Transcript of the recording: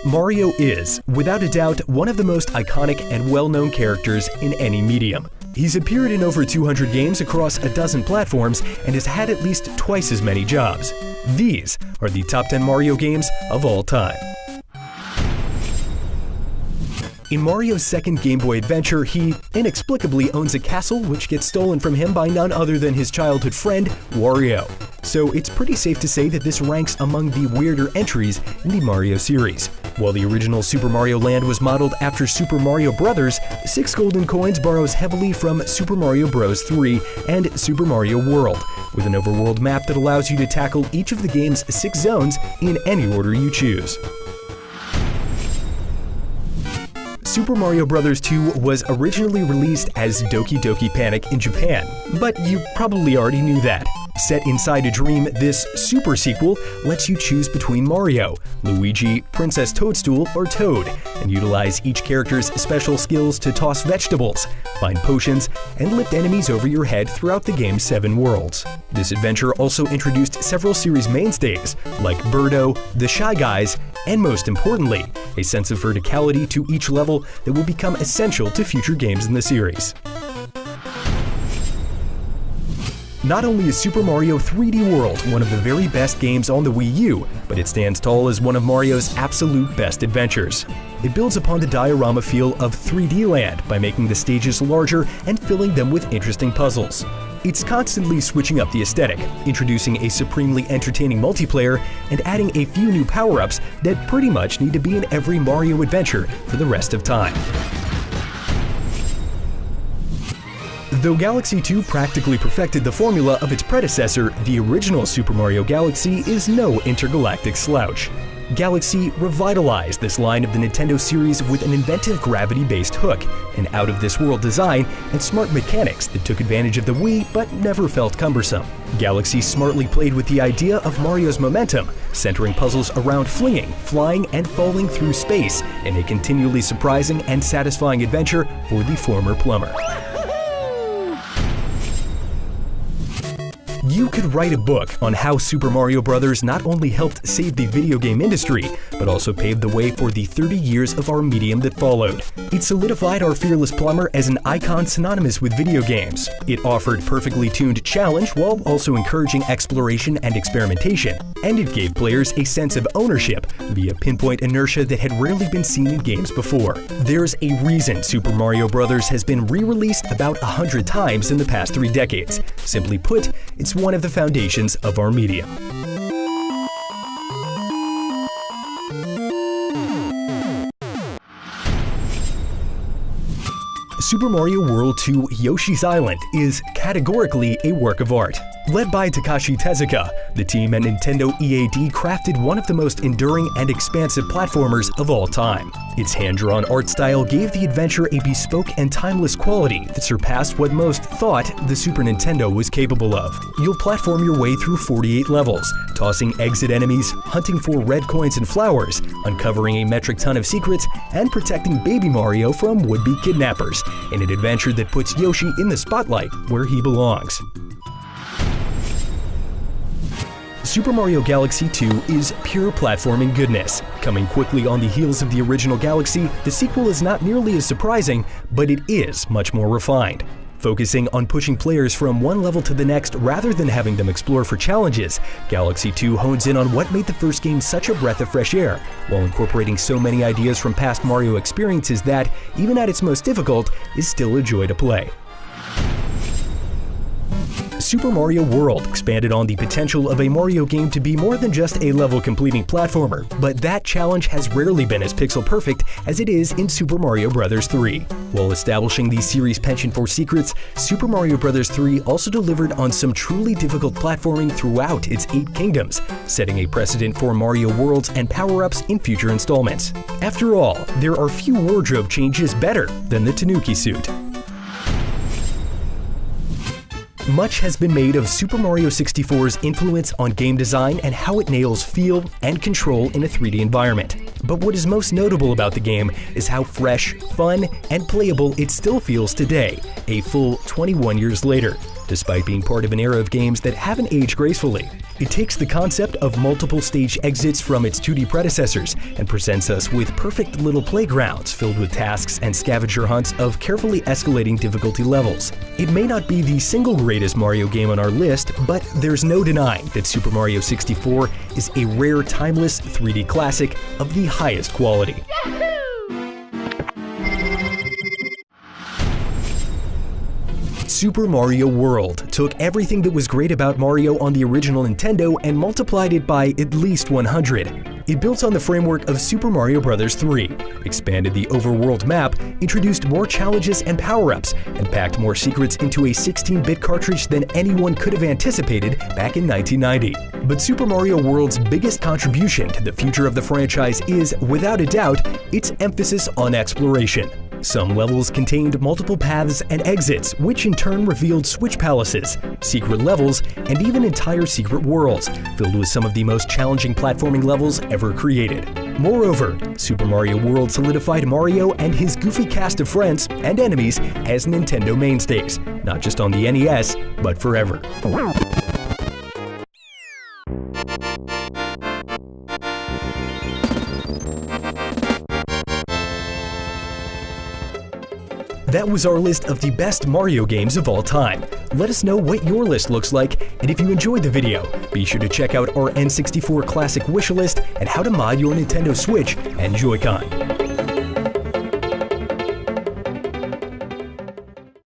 Mario is, without a doubt, one of the most iconic and well-known characters in any medium. He's appeared in over 200 games across a dozen platforms and has had at least twice as many jobs. These are the top 10 Mario games of all time. In Mario's second Game Boy Adventure, he inexplicably owns a castle which gets stolen from him by none other than his childhood friend, Wario. So it's pretty safe to say that this ranks among the weirder entries in the Mario series. While the original Super Mario Land was modeled after Super Mario Bros., 6 Golden Coins borrows heavily from Super Mario Bros. 3 and Super Mario World, with an overworld map that allows you to tackle each of the game's 6 zones in any order you choose. Super Mario Bros. 2 was originally released as Doki Doki Panic in Japan, but you probably already knew that. Set inside a dream, this super sequel lets you choose between Mario, Luigi, Princess Toadstool, or Toad, and utilize each character's special skills to toss vegetables, find potions, and lift enemies over your head throughout the game's 7 worlds. This adventure also introduced several series mainstays, like Birdo, the Shy Guys, and most importantly, a sense of verticality to each level that will become essential to future games in the series. Not only is Super Mario 3D World one of the very best games on the Wii U, but it stands tall as one of Mario's absolute best adventures. It builds upon the diorama feel of 3D Land by making the stages larger and filling them with interesting puzzles. It's constantly switching up the aesthetic, introducing a supremely entertaining multiplayer, and adding a few new power-ups that pretty much need to be in every Mario adventure for the rest of time. Though Galaxy 2 practically perfected the formula of its predecessor, the original Super Mario Galaxy is no intergalactic slouch. Galaxy revitalized this line of the Nintendo series with an inventive gravity-based hook, an out-of-this-world design, and smart mechanics that took advantage of the Wii but never felt cumbersome. Galaxy smartly played with the idea of Mario's momentum, centering puzzles around flinging, flying, and falling through space in a continually surprising and satisfying adventure for the former plumber. You could write a book on how Super Mario Bros. Not only helped save the video game industry, but also paved the way for the 30 years of our medium that followed. It solidified our fearless plumber as an icon synonymous with video games. It offered perfectly tuned challenge while also encouraging exploration and experimentation. And it gave players a sense of ownership via pinpoint inertia that had rarely been seen in games before. There's a reason Super Mario Bros. Has been re-released about 100 times in the past 3 decades. Simply put, it's one of the foundations of our medium. Super Mario World 2 Yoshi's Island is categorically a work of art. Led by Takashi Tezuka, the team at Nintendo EAD crafted one of the most enduring and expansive platformers of all time. Its hand-drawn art style gave the adventure a bespoke and timeless quality that surpassed what most thought the Super Nintendo was capable of. You'll platform your way through 48 levels, tossing eggs at enemies, hunting for red coins and flowers, uncovering a metric ton of secrets, and protecting Baby Mario from would-be kidnappers, in an adventure that puts Yoshi in the spotlight where he belongs. Super Mario Galaxy 2 is pure platforming goodness. Coming quickly on the heels of the original Galaxy, the sequel is not nearly as surprising, but it is much more refined. Focusing on pushing players from one level to the next rather than having them explore for challenges, Galaxy 2 hones in on what made the first game such a breath of fresh air, while incorporating so many ideas from past Mario experiences that, even at its most difficult, is still a joy to play. Super Mario World expanded on the potential of a Mario game to be more than just a level-completing platformer, but that challenge has rarely been as pixel-perfect as it is in Super Mario Bros. 3. While establishing the series' penchant for secrets, Super Mario Bros. 3 also delivered on some truly difficult platforming throughout its 8 kingdoms, setting a precedent for Mario Worlds and power-ups in future installments. After all, there are few wardrobe changes better than the Tanuki suit. Much has been made of Super Mario 64's influence on game design and how it nails feel and control in a 3D environment. But what is most notable about the game is how fresh, fun, and playable it still feels today, a full 21 years later, despite being part of an era of games that haven't aged gracefully. It takes the concept of multiple stage exits from its 2D predecessors and presents us with perfect little playgrounds filled with tasks and scavenger hunts of carefully escalating difficulty levels. It may not be the single greatest Mario game on our list, but there's no denying that Super Mario 64 is a rare, timeless 3D classic of the highest quality. Super Mario World took everything that was great about Mario on the original Nintendo and multiplied it by at least 100. It built on the framework of Super Mario Bros. 3, expanded the overworld map, introduced more challenges and power-ups, and packed more secrets into a 16-bit cartridge than anyone could have anticipated back in 1990. But Super Mario World's biggest contribution to the future of the franchise is, without a doubt, its emphasis on exploration. Some levels contained multiple paths and exits, which in turn revealed switch palaces, secret levels, and even entire secret worlds, filled with some of the most challenging platforming levels ever created. Moreover, Super Mario World solidified Mario and his goofy cast of friends and enemies as Nintendo mainstays, not just on the NES, but forever. That was our list of the best Mario games of all time. Let us know what your list looks like, and if you enjoyed the video, be sure to check out our N64 Classic Wishlist and how to mod your Nintendo Switch and Joy-Con.